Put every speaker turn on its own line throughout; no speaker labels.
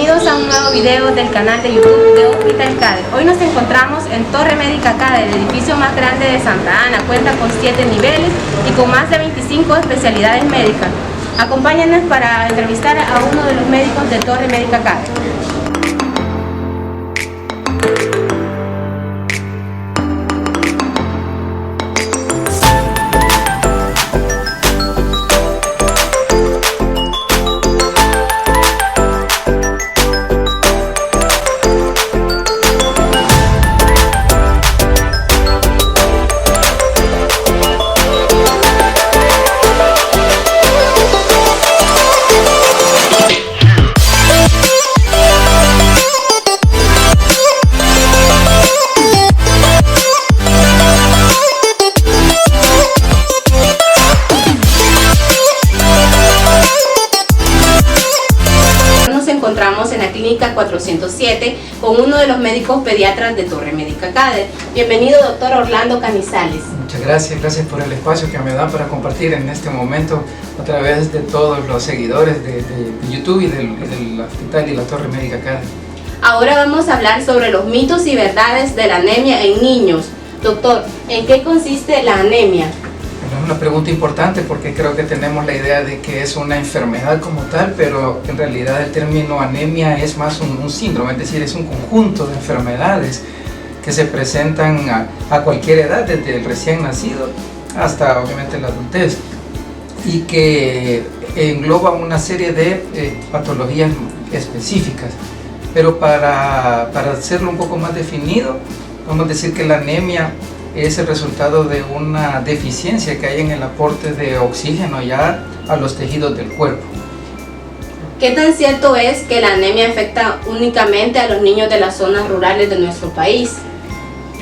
Bienvenidos a un nuevo video del canal de YouTube de Hospital CADE. Hoy nos encontramos en Torre Médica CADE, el edificio más grande de Santa Ana. Cuenta con 7 niveles y con más de 25 especialidades médicas. Acompáñanos para entrevistar a uno de los médicos de Torre Médica CADE. Encontramos en la clínica 407 con uno de los médicos pediatras de Torre Médica CADE. Bienvenido, doctor Orlando Canizales.
Muchas gracias por el espacio que me dan para compartir en este momento a través de todos los seguidores de YouTube y del hospital y la Torre Médica CADE.
Ahora vamos a hablar sobre los mitos y verdades de la anemia en niños. Doctor, ¿en qué consiste la anemia?
Es una pregunta importante porque creo que tenemos la idea de que es una enfermedad como tal, pero en realidad el término anemia es más un síndrome, es decir, es un conjunto de enfermedades que se presentan a cualquier edad, desde el recién nacido hasta obviamente la adultez, y que engloba una serie de patologías específicas. Pero para hacerlo un poco más definido, vamos a decir que la anemia es el resultado de una deficiencia que hay en el aporte de oxígeno ya a los tejidos del cuerpo.
¿Qué tan cierto es que la anemia afecta únicamente a los niños de las zonas rurales de nuestro país?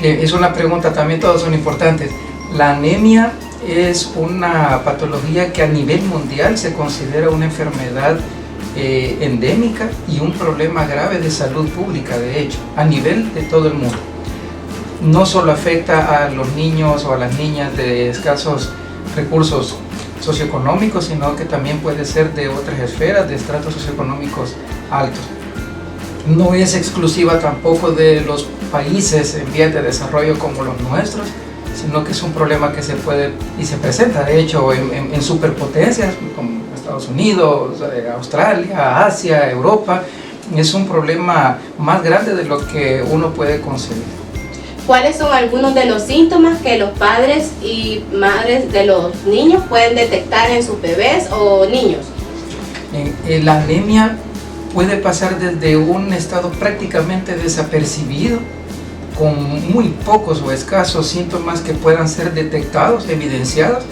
Es una pregunta, también todas son importantes. La anemia es una patología que a nivel mundial se considera una enfermedad endémica y un problema grave de salud pública, de hecho, a nivel de todo el mundo. No solo afecta a los niños o a las niñas de escasos recursos socioeconómicos, sino que también puede ser de otras esferas, de estratos socioeconómicos altos. No es exclusiva tampoco de los países en vías de desarrollo como los nuestros, sino que es un problema que se puede y se presenta de hecho en superpotencias como Estados Unidos, Australia, Asia, Europa. Es un problema más grande de lo que uno puede concebir.
¿Cuáles son algunos de los síntomas que los padres y madres de los niños pueden detectar en sus bebés o niños?
La anemia puede pasar desde un estado prácticamente desapercibido, con muy pocos o escasos síntomas que puedan ser detectados, evidenciados,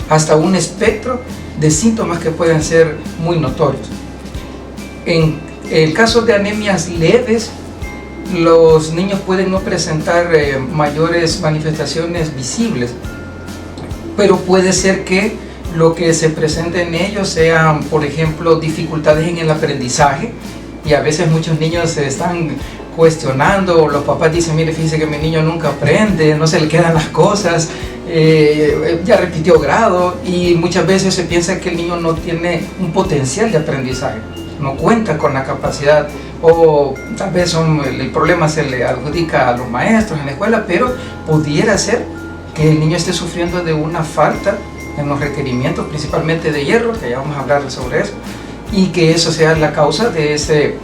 hasta un espectro de síntomas que pueden ser muy notorios. En el caso de anemias leves, los niños pueden no presentar mayores manifestaciones visibles, pero puede ser que lo que se presente en ellos sean, por ejemplo, dificultades en el aprendizaje, y a veces muchos niños se están cuestionando, los papás dicen, mire, fíjese que mi niño nunca aprende, no se le quedan las cosas, ya repitió grado, y muchas veces se piensa que el niño no tiene un potencial de aprendizaje, no cuenta con la capacidad, o tal vez el problema se le adjudica a los maestros en la escuela, pero pudiera ser que el niño esté sufriendo de una falta en los requerimientos, principalmente de hierro, que ya vamos a hablar sobre eso, y que eso sea la causa de ese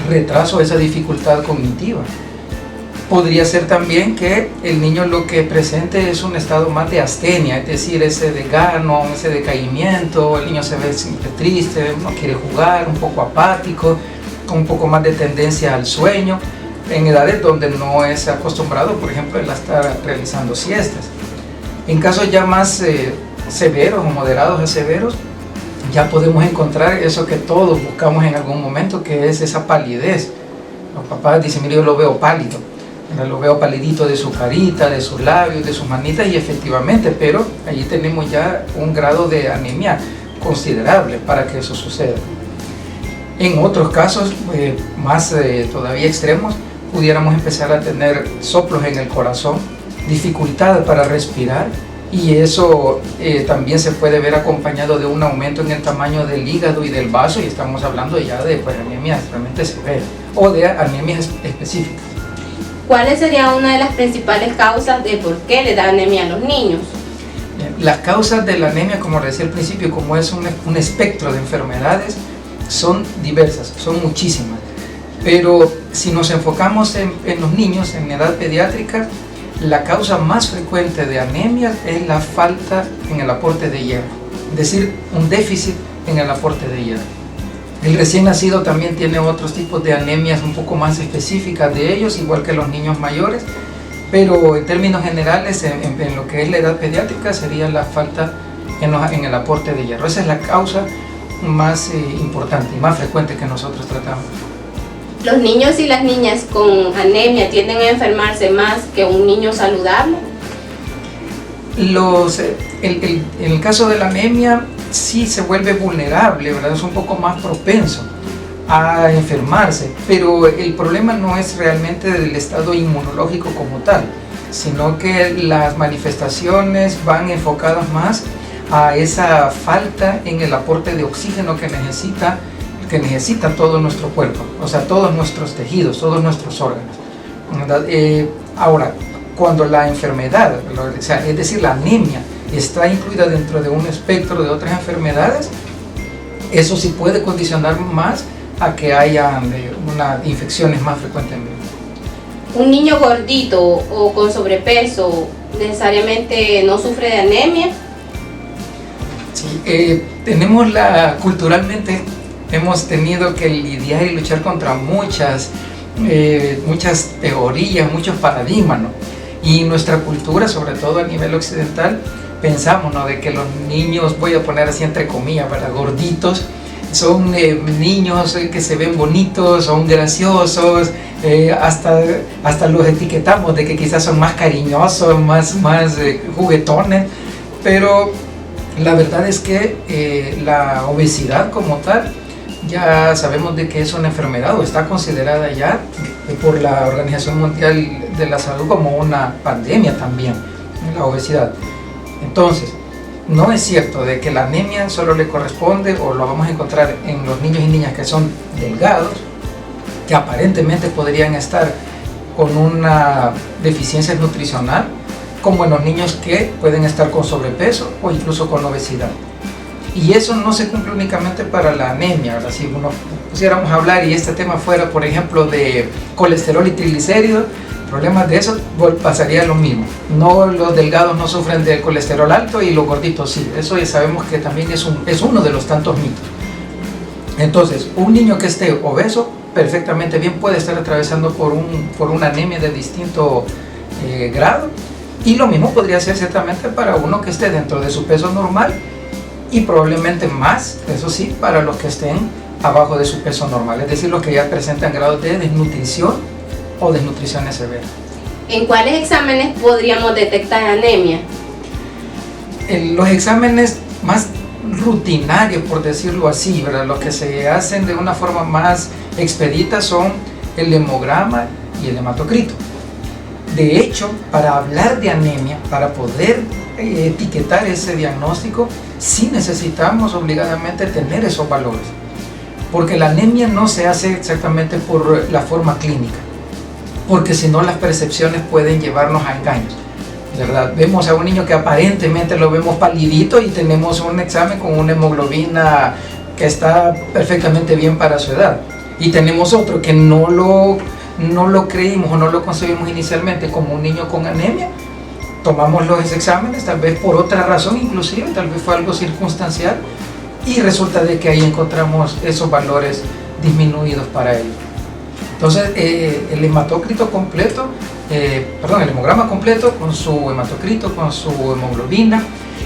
retraso, esa dificultad cognitiva. Podría ser también que el niño lo que presente es un estado más de astenia, es decir, ese desgano, ese decaimiento, el niño se ve siempre triste, no quiere jugar, un poco apático, con un poco más de tendencia al sueño, en edades donde no es acostumbrado, por ejemplo, el estar realizando siestas. En casos ya más severos o moderados a severos, ya podemos encontrar eso que todos buscamos en algún momento, que es esa palidez. Los papás dicen, mire, yo lo veo pálido, lo veo palidito de su carita, de sus labios, de sus manitas, y efectivamente, pero allí tenemos ya un grado de anemia considerable para que eso suceda. En otros casos más todavía extremos, pudiéramos empezar a tener soplos en el corazón, dificultad para respirar, y eso también se puede ver acompañado de un aumento en el tamaño del hígado y del vaso, y estamos hablando ya de pues, anemias realmente severas o de anemias específicas.
¿Cuáles serían una de las principales causas de por qué le da anemia a los niños?
Las causas de la anemia, como decía al principio, como es un espectro de enfermedades, son diversas, son muchísimas. Pero si nos enfocamos en los niños en edad pediátrica, la causa más frecuente de anemia es la falta en el aporte de hierro, es decir, un déficit en el aporte de hierro. El recién nacido también tiene otros tipos de anemias un poco más específicas de ellos, igual que los niños mayores, pero en términos generales, en lo que es la edad pediátrica, sería la falta en el aporte de hierro. Esa es la causa más importante y más frecuente que nosotros tratamos.
¿Los niños y las niñas con anemia tienden a enfermarse más que un niño saludable?
En el caso de la anemia, sí se vuelve vulnerable, ¿verdad? Es un poco más propenso a enfermarse, pero el problema no es realmente del estado inmunológico como tal, sino que las manifestaciones van enfocadas más a esa falta en el aporte de oxígeno que necesita todo nuestro cuerpo, o sea, todos nuestros tejidos, todos nuestros órganos, ¿verdad? Ahora, cuando la enfermedad, o sea, es decir, la anemia, está incluida dentro de un espectro de otras enfermedades, eso sí puede condicionar más a que haya infecciones más frecuentemente.
¿Un niño gordito o con sobrepeso necesariamente no sufre de anemia?
Sí, culturalmente hemos tenido que lidiar y luchar contra muchas teorías, muchos paradigmas, ¿no? Y nuestra cultura, sobre todo a nivel occidental, pensamos, ¿no?, de que los niños, voy a poner así entre comillas, ¿verdad?, gorditos, son niños que se ven bonitos, son graciosos, hasta los etiquetamos de que quizás son más cariñosos, más juguetones, pero la verdad es que la obesidad como tal, ya sabemos de que es una enfermedad o está considerada ya por la Organización Mundial de la Salud como una pandemia también, la obesidad. Entonces, no es cierto de que la anemia solo le corresponde o lo vamos a encontrar en los niños y niñas que son delgados, que aparentemente podrían estar con una deficiencia nutricional, como en los niños que pueden estar con sobrepeso o incluso con obesidad. Y eso no se cumple únicamente para la anemia. Ahora, si uno pusiéramos a hablar y este tema fuera, por ejemplo, de colesterol y triglicéridos, problemas de eso, pasaría lo mismo. No, los delgados no sufren de colesterol alto y los gorditos sí. Eso ya sabemos que también es uno de los tantos mitos. Entonces, un niño que esté obeso perfectamente bien puede estar atravesando por una anemia de distinto grado, y lo mismo podría ser ciertamente para uno que esté dentro de su peso normal, y probablemente más, eso sí, para los que estén abajo de su peso normal, es decir, los que ya presentan grados de desnutrición o desnutriciones severas.
¿En cuáles exámenes podríamos detectar anemia?
Los exámenes más rutinarios, por decirlo así, ¿verdad?, los que se hacen de una forma más expedita son el hemograma y el hematocrito. De hecho, para hablar de anemia, para poder etiquetar ese diagnóstico, sí necesitamos obligadamente tener esos valores, porque la anemia no se hace exactamente por la forma clínica, porque si no las percepciones pueden llevarnos a engaños, ¿verdad? Vemos a un niño que aparentemente lo vemos palidito y tenemos un examen con una hemoglobina que está perfectamente bien para su edad, y tenemos otro que no lo creímos o no lo concebimos inicialmente como un niño con anemia. Tomamos los exámenes, tal vez por otra razón, inclusive tal vez fue algo circunstancial, y resulta de que ahí encontramos esos valores disminuidos para ellos. Entonces el hematocrito completo, el hemograma completo con su hematocrito, con su hemoglobina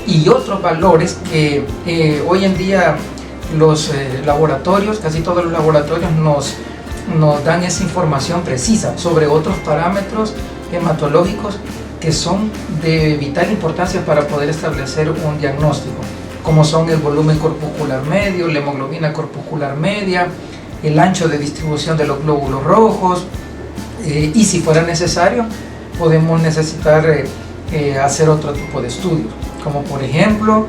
y otros valores que hoy en día los laboratorios, casi todos los laboratorios nos dan esa información precisa sobre otros parámetros hematológicos que son de vital importancia para poder establecer un diagnóstico, como son el volumen corpuscular medio, la hemoglobina corpuscular media, el ancho de distribución de los glóbulos rojos, y si fuera necesario podemos necesitar hacer otro tipo de estudios, como por ejemplo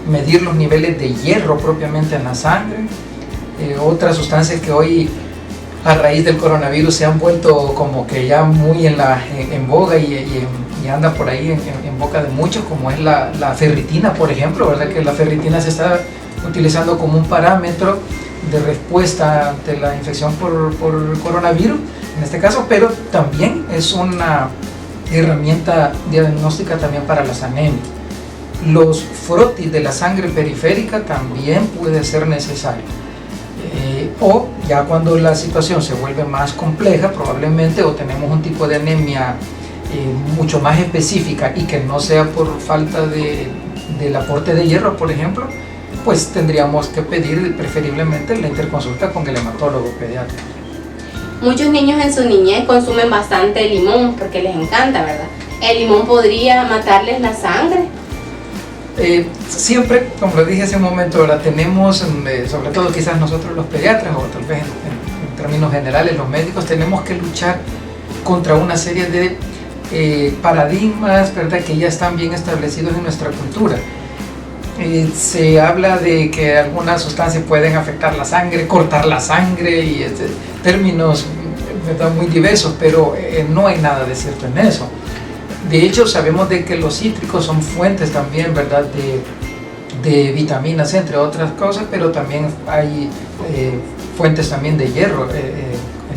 medir los niveles de hierro propiamente en la sangre, otras sustancias que hoy a raíz del coronavirus se han vuelto como que ya muy en boga y anda por ahí en boca de muchos, como es la ferritina, por ejemplo, ¿verdad? Que la ferritina se está utilizando como un parámetro de respuesta ante la infección por coronavirus, en este caso, pero también es una herramienta diagnóstica también para las anemias. Los frotis de la sangre periférica también puede ser necesario. O ya cuando la situación se vuelve más compleja, probablemente o tenemos un tipo de anemia mucho más específica y que no sea por falta del aporte de hierro, por ejemplo, pues tendríamos que pedir preferiblemente la interconsulta con el hematólogo pediatra.
Muchos niños en su niñez consumen bastante limón porque les encanta, ¿verdad? ¿El limón podría matarles la sangre?
Siempre, como lo dije hace un momento, ahora tenemos, sobre todo quizás nosotros los pediatras, o tal vez en términos generales los médicos, tenemos que luchar contra una serie de paradigmas, ¿verdad?, que ya están bien establecidos en nuestra cultura. Se habla de que algunas sustancias pueden afectar la sangre, cortar la sangre, y términos, ¿verdad?, muy diversos, pero no hay nada de cierto en eso. De hecho, sabemos de que los cítricos son fuentes también, ¿verdad?, de vitaminas, entre otras cosas, pero también hay fuentes también de hierro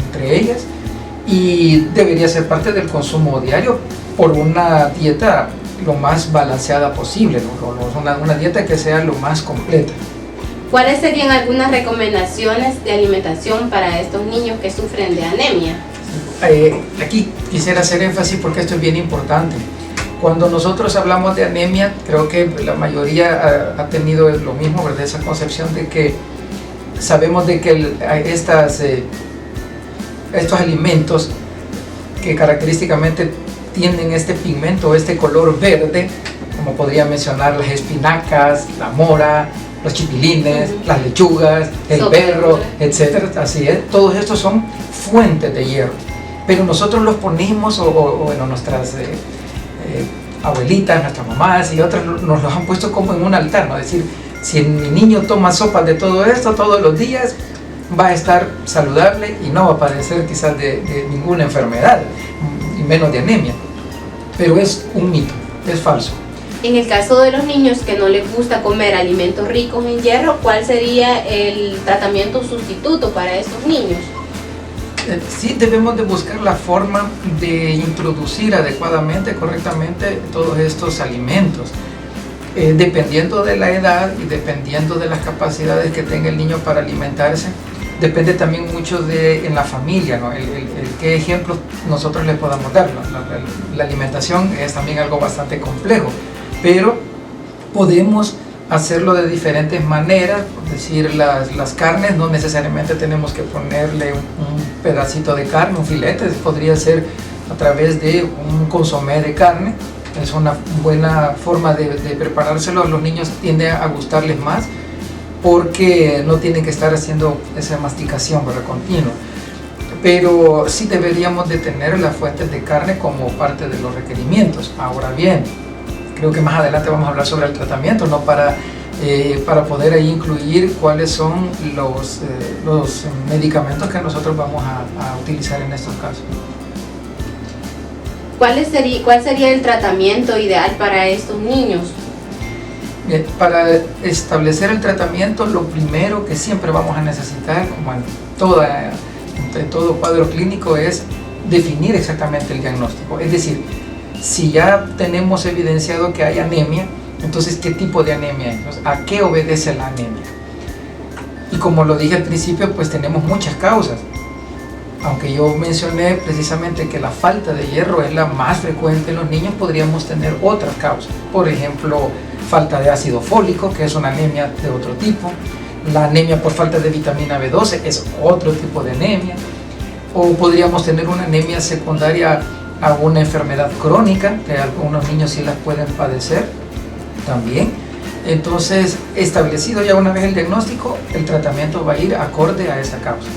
entre ellas, y debería ser parte del consumo diario por una dieta lo más balanceada posible, ¿no? Una dieta que sea lo más completa.
¿Cuáles serían algunas recomendaciones de alimentación para estos niños que sufren de anemia?
Aquí quisiera hacer énfasis porque esto es bien importante. Cuando nosotros hablamos de anemia, creo que la mayoría ha tenido lo mismo, ¿verdad? Esa concepción de que sabemos de que estos alimentos que característicamente tienen este pigmento, este color verde, como podría mencionar las espinacas, la mora, los chipilines, las lechugas, el berro, etcétera. Así es, todos estos son fuentes de hierro. Pero nosotros los ponemos, bueno, nuestras abuelitas, nuestras mamás y otras nos los han puesto como en un altar, ¿no? Es decir, si mi niño toma sopas de todo esto todos los días, va a estar saludable y no va a padecer quizás de ninguna enfermedad, y menos de anemia. Pero es un mito, es falso.
En el caso de los niños que no les gusta comer alimentos ricos en hierro, ¿cuál sería el tratamiento sustituto para estos niños?
Sí, debemos de buscar la forma de introducir adecuadamente, correctamente todos estos alimentos. Dependiendo de la edad y dependiendo de las capacidades que tenga el niño para alimentarse, depende también mucho en la familia, ¿no? Qué ejemplos nosotros le podamos dar. La alimentación es también algo bastante complejo, pero podemos hacerlo de diferentes maneras. Es decir, las carnes no necesariamente tenemos que ponerle un pedacito de carne, un filete, podría ser a través de un consomé de carne. Es una buena forma de preparárselo. A los niños tiende a gustarles más porque no tienen que estar haciendo esa masticación, ¿verdad?, continua. Pero sí deberíamos de tener las fuentes de carne como parte de los requerimientos. Ahora bien, creo que más adelante vamos a hablar sobre el tratamiento, ¿no?, para poder ahí incluir cuáles son los medicamentos que nosotros vamos a utilizar en estos casos.
¿Cuál sería el tratamiento ideal para estos niños?
Bien, para establecer el tratamiento, lo primero que siempre vamos a necesitar, como en todo cuadro clínico, es definir exactamente el diagnóstico. Es decir, si ya tenemos evidenciado que hay anemia, entonces ¿qué tipo de anemia es? ¿A qué obedece la anemia? Y como lo dije al principio, pues tenemos muchas causas. Aunque yo mencioné precisamente que la falta de hierro es la más frecuente en los niños, podríamos tener otras causas. Por ejemplo, falta de ácido fólico, que es una anemia de otro tipo. La anemia por falta de vitamina B12 es otro tipo de anemia. O podríamos tener una anemia secundaria a una enfermedad crónica, que algunos niños sí las pueden padecer también. Entonces, establecido ya una vez el diagnóstico, el tratamiento va a ir acorde a esa causa.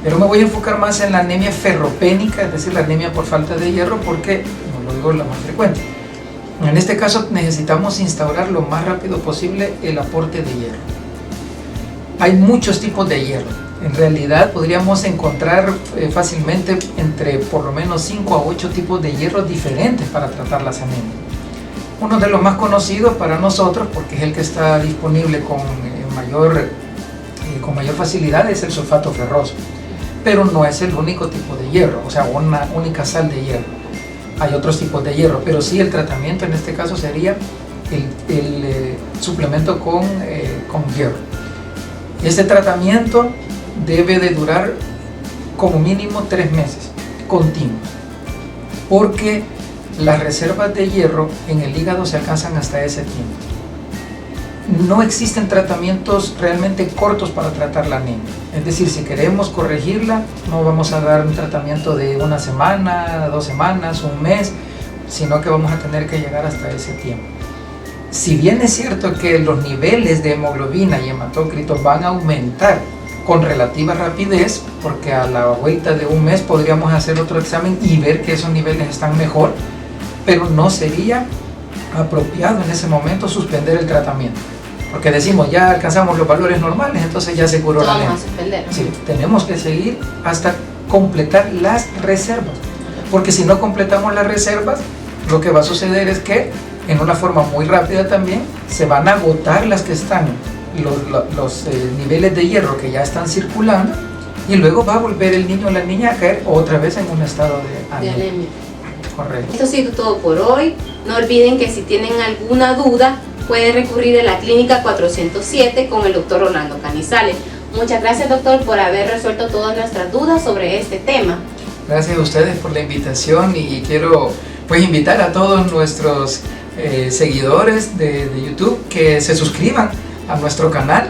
Pero me voy a enfocar más en la anemia ferropénica, es decir, la anemia por falta de hierro, porque, como lo digo, es la más frecuente. En este caso necesitamos instaurar lo más rápido posible el aporte de hierro. Hay muchos tipos de hierro. En realidad podríamos encontrar fácilmente entre por lo menos 5 a 8 tipos de hierro diferentes para tratar las anemias. Uno de los más conocidos para nosotros, porque es el que está disponible con mayor facilidad, es el sulfato ferroso. Pero no es el único tipo de hierro, o sea, una única sal de hierro. Hay otros tipos de hierro, pero sí el tratamiento en este caso sería el suplemento con hierro. Este tratamiento debe de durar como mínimo 3 meses continuos, porque las reservas de hierro en el hígado se alcanzan hasta ese tiempo. No existen tratamientos realmente cortos para tratar la anemia. Es decir, si queremos corregirla, no vamos a dar un tratamiento de 1 semana, 2 semanas, 1 mes, sino que vamos a tener que llegar hasta ese tiempo. Si bien es cierto que los niveles de hemoglobina y hematócritos van a aumentar con relativa rapidez, porque a la vuelta de 1 mes podríamos hacer otro examen y ver que esos niveles están mejor, pero no sería apropiado en ese momento suspender el tratamiento. Porque decimos, ya alcanzamos los valores normales, entonces ya se curó la anemia.
Vamos a suspender.
Sí, tenemos que seguir hasta completar las reservas. Porque si no completamos las reservas, lo que va a suceder es que, en una forma muy rápida también, se van a agotar las que están, los niveles de hierro que ya están circulando, y luego va a volver el niño o la niña a caer otra vez en un estado de anemia. Correcto.
Esto ha sido todo por hoy. No olviden que si tienen alguna duda, pueden recurrir a la Clínica 407 con el doctor Orlando Canizales. Muchas gracias, doctor, por haber resuelto todas nuestras dudas sobre este tema.
Gracias a ustedes por la invitación, y quiero pues invitar a todos nuestros seguidores de YouTube que se suscriban a nuestro canal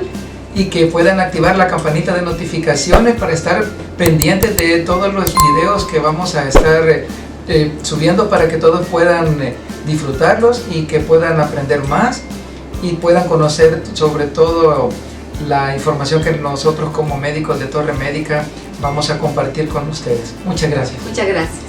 y que puedan activar la campanita de notificaciones para estar pendientes de todos los videos que vamos a estar subiendo, para que todos puedan disfrutarlos y que puedan aprender más y puedan conocer sobre todo la información que nosotros como médicos de Torre Médica vamos a compartir con ustedes. Muchas gracias.
Muchas gracias.